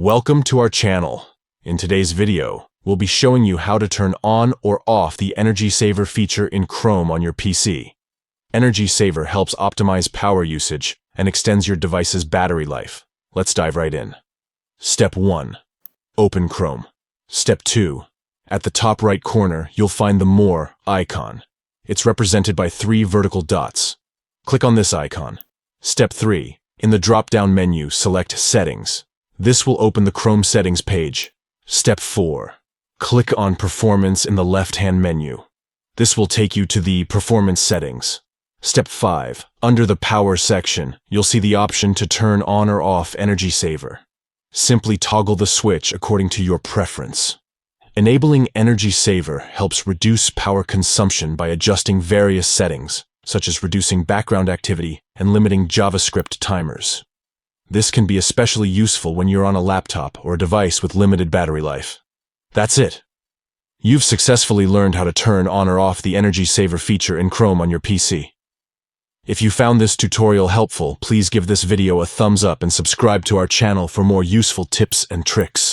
Welcome to our channel. In today's video, we'll be showing you how to turn on or off the Energy Saver feature in Chrome on your PC. Energy Saver helps optimize power usage and extends your device's battery life. Let's dive right in. Step 1. Open Chrome. Step 2. At the top right corner, you'll find the More icon. It's represented by 3 vertical dots. Click on this icon. Step 3. In the drop-down menu, select Settings. This will open the Chrome settings page. Step 4. Click on Performance in the left-hand menu. This will take you to the Performance settings. Step 5. Under the Power section, you'll see the option to turn on or off Energy Saver. Simply toggle the switch according to your preference. Enabling Energy Saver helps reduce power consumption by adjusting various settings, such as reducing background activity and limiting JavaScript timers. This can be especially useful when you're on a laptop or a device with limited battery life. That's it. You've successfully learned how to turn on or off the Energy Saver feature in Chrome on your PC. If you found this tutorial helpful, please give this video a thumbs up and subscribe to our channel for more useful tips and tricks.